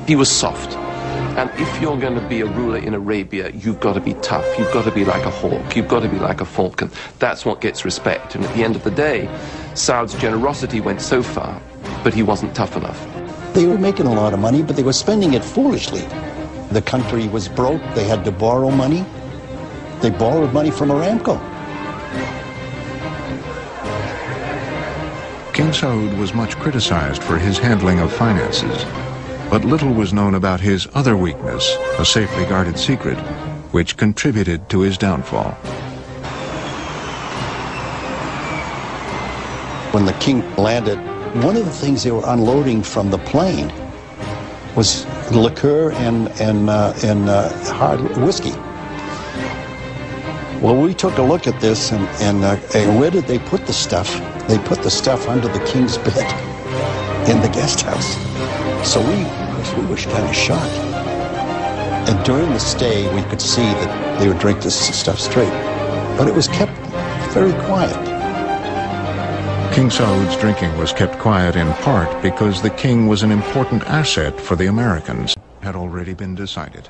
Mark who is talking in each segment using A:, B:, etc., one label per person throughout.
A: He was soft. And if you're going to be a ruler in Arabia, you've got to be tough. You've got to be like a hawk. You've got to be like a falcon. That's what gets respect. And at the end of the day, Saud's generosity went so far, but he wasn't tough enough.
B: They were making a lot of money, but they were spending it foolishly. The country was broke. They had to borrow money. They borrowed money from Aramco.
C: King Saud was much criticized for his handling of finances, but little was known about his other weakness, a safely guarded secret, which contributed to his downfall.
B: When the king landed, one of the things they were unloading from the plane was liqueur and hard whiskey. Well, we took a look at this, and where did they put the stuff? They put the stuff under the king's bed in the guest house. So we were kind of shocked. And during the stay, we could see that they would drink this stuff straight. But it was kept very quiet.
C: King Saud's drinking was kept quiet in part because the king was an important asset for the Americans. It had already been decided.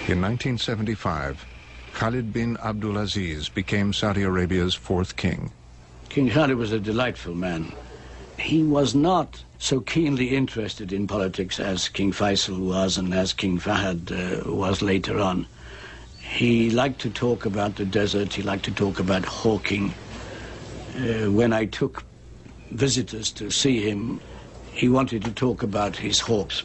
C: In 1975, Khalid bin Abdulaziz became Saudi Arabia's fourth king.
D: King Khalid was a delightful man. He was not so keenly interested in politics as King Faisal was and as King Fahd was later on. He liked to talk about the desert, he liked to talk about hawking. When I took visitors to see him, he wanted to talk about his hawks.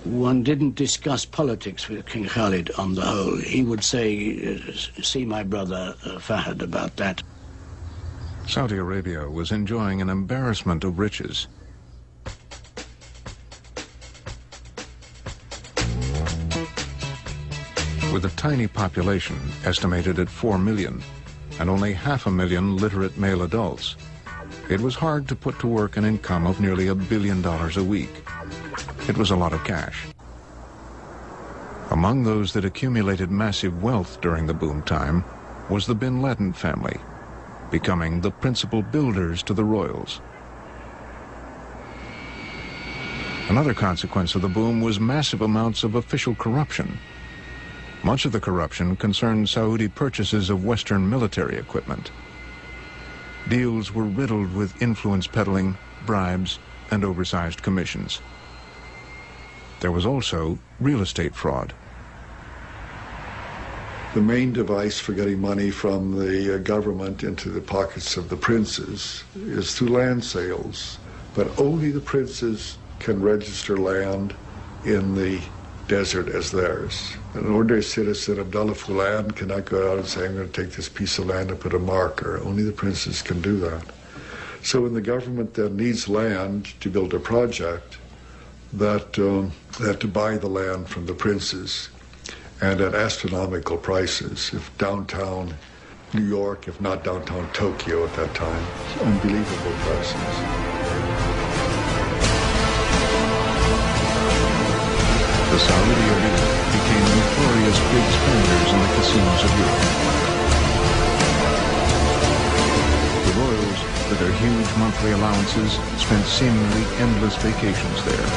D: One didn't discuss politics with King Khalid on the whole. He would say, see my brother Fahd about that.
C: Saudi Arabia was enjoying an embarrassment of riches. With a tiny population estimated at 4 million and only 500,000 literate male adults, it was hard to put to work an income of nearly $1 billion a week. It was a lot of cash. Among those that accumulated massive wealth during the boom time was the bin Laden family, becoming the principal builders to the royals. Another consequence of the boom was massive amounts of official corruption. Much of the corruption concerned Saudi purchases of Western military equipment. Deals were riddled with influence peddling, bribes, and oversized commissions. There was also real estate fraud.
E: The main device for getting money from the government into the pockets of the princes is through land sales. But only the princes can register land in the desert as theirs. An ordinary citizen of Abdullah Fulan cannot go out and say, I'm going to take this piece of land and put a marker. Only the princes can do that. So when the government then needs land to build a project, that they have to buy the land from the princes and at astronomical prices. If downtown New York, if not downtown Tokyo at that time, unbelievable prices.
C: The Saudi elite became notorious big spenders in the casinos of Europe. The royals, with their huge monthly allowances, spent seemingly endless vacations there.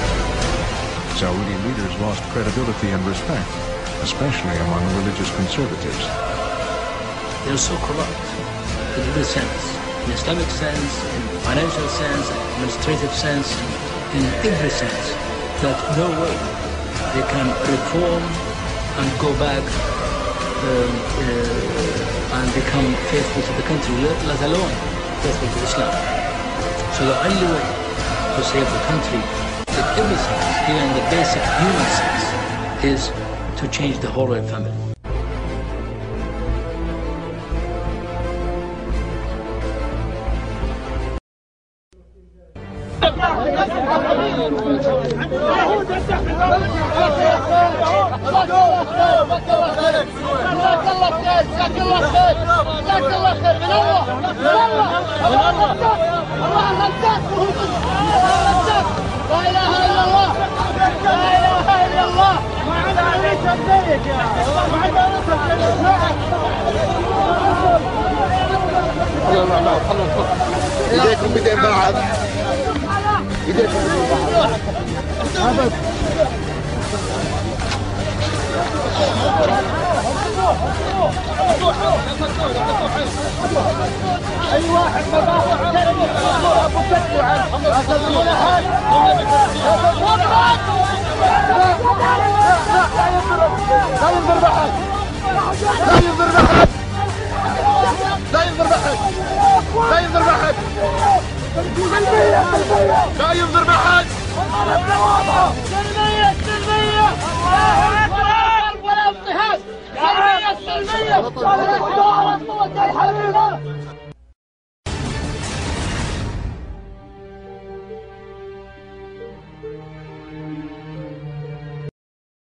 C: Saudi leaders lost credibility and respect, especially among religious conservatives.
F: They're so corrupt in every sense, in Islamic sense, in financial sense, in administrative sense, in every sense, that no way they can reform and go back and become faithful to the country, let alone faithful to Islam. So the only way to save the country in every sense, even the basic human sense, is to change the whole royal family.
G: لا إله إلا الله لا إله إلا الله ايديكم بدين بعض ايديكم بدين بعض اي واحد لا ينظر بحد لا ينظر بحد لا ينظر بحد سلمية سلمية ولا اضطهاد سلمية سلمية